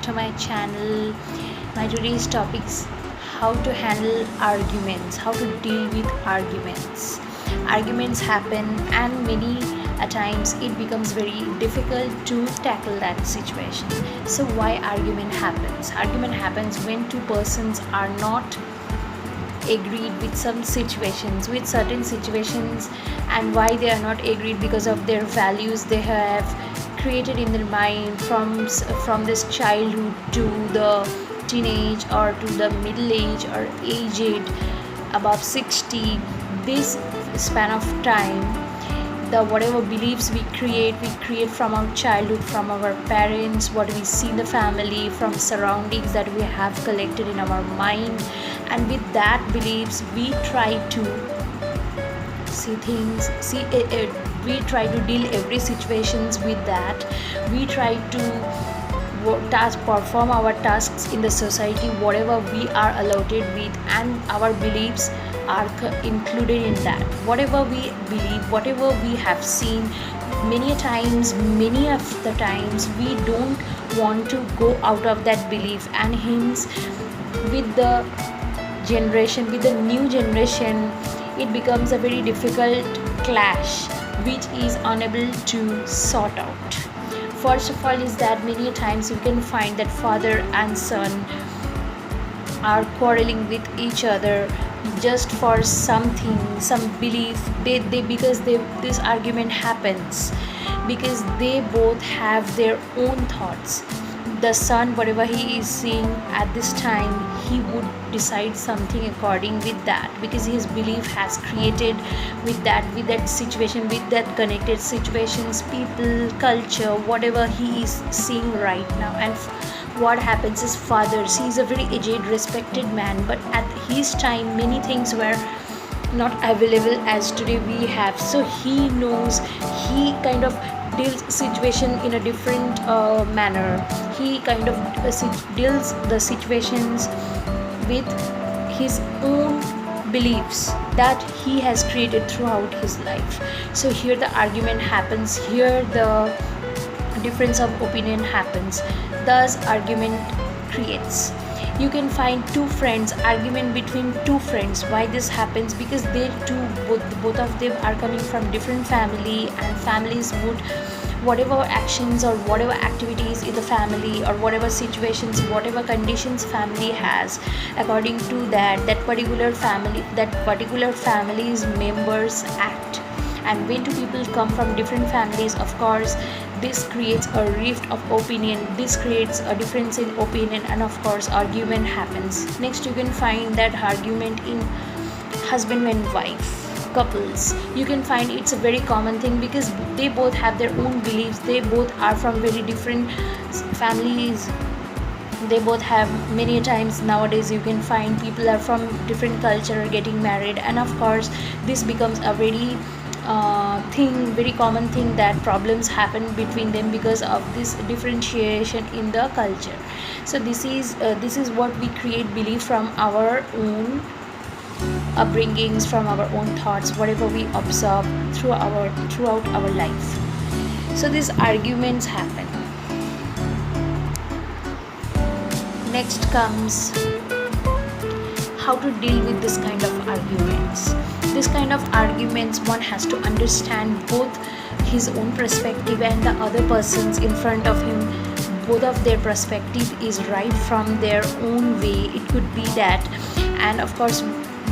to my channel. My today's topic is how to handle arguments, how to deal with arguments. Arguments happen, and many a times it becomes very difficult to tackle that situation. So why argument happens? Argument happens when two persons are not agreed with some situations, with certain situations, and why they are not agreed because of their values they have created in their mind from this childhood to the teenage or to the middle age or aged above 60. This span of time, the whatever beliefs we create from our childhood, from our parents, what we see in the family, from surroundings that we have collected in our mind, and with that beliefs we try to we try to deal every situations with that. We try to perform our tasks in the society, whatever we are allotted with, and our beliefs are included in that. Whatever we believe, whatever we have seen, many of the times we don't want to go out of that belief, and hence with the new generation, it becomes a very difficult clash which is unable to sort out. First of all is that many times you can find that father and son are quarreling with each other just for something, some belief. This argument happens because they both have their own thoughts. The son, whatever he is seeing at this time, he would decide something according with that, because his belief has created with that situation, with that connected situations, people, culture, whatever he is seeing right now. And what happens is, fathers, he is a very aged, respected man, but at his time many things were not available as today we have. So he knows, he kind of deals situation in a different manner. He kind of deals the situations with his own beliefs that he has created throughout his life. So here the argument happens, here the difference of opinion happens, thus argument creates. You can find two friends, argument between two friends. Why this happens? Because they two, both of them are coming from different family, and families would, whatever actions or whatever activities in the family, or whatever situations, whatever conditions family has, according to that particular family's members act. And when two people come from different families, of course this creates a rift of opinion, this creates a difference in opinion, and of course argument happens. Next, you can find that argument in husband and wife couples. You can find it's a very common thing because they both have their own beliefs, they both are from very different families, they both have, many times nowadays you can find people are from different culture getting married, and of course this becomes a very common thing that problems happen between them because of this differentiation in the culture. So this is what we create belief from our own upbringings, from our own thoughts, whatever we observe throughout our life. So these arguments happen. Next comes how to deal with this kind of arguments. This kind of arguments, one has to understand both his own perspective and the other person's in front of him. Both of their perspective is right from their own way. It could be that, and of course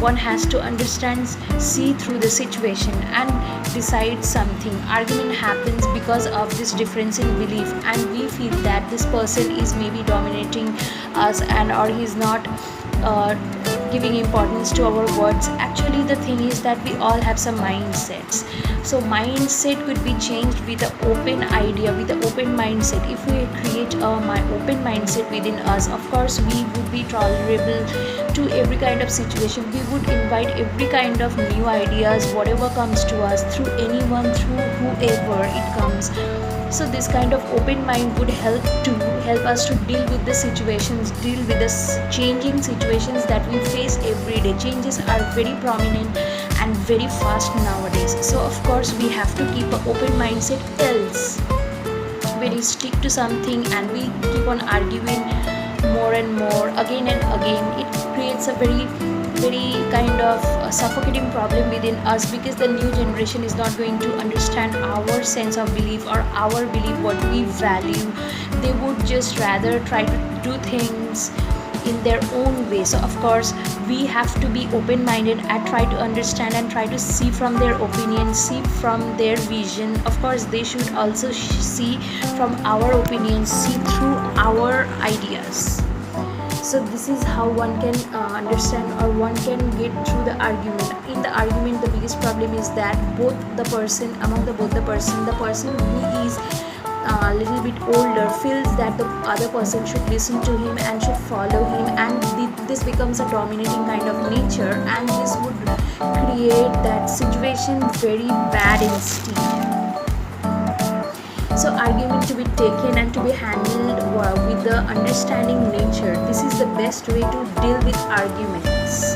one has to understand, see through the situation and decide something. Argument happens because of this difference in belief, and we feel that this person is maybe dominating us, and or he's not giving importance to our words. Actually the thing is that we all have some mindsets. So mindset could be changed with an open idea, with an open mindset. If we create a open mindset within us, of course we would be tolerable to every kind of situation. We would invite every kind of new ideas, whatever comes to us, through anyone, through whoever it comes. So this kind of open mind would help us to deal with the situations, deal with the changing situations that we face every day. Changes are very prominent and very fast nowadays. So of course we have to keep an open mindset, else very stick to something and we keep on arguing more and more again and again, it creates a very kind of suffocating problem within us, because the new generation is not going to understand our sense of belief or our belief, what we value. They would just rather try to do things in their own way. So of course we have to be open-minded and try to understand and try to see from their opinion, see from their vision. Of course they should also see from our opinions, see through our ideas. So this is how one can understand, or one can get through the argument. In the argument, the biggest problem is that both the person the person who is a little bit older feels that the other person should listen to him and should follow him, and this becomes a dominating kind of nature, and this would create that situation very bad instead. So argument to be taken and to be handled with the understanding nature. This is the best way to deal with arguments.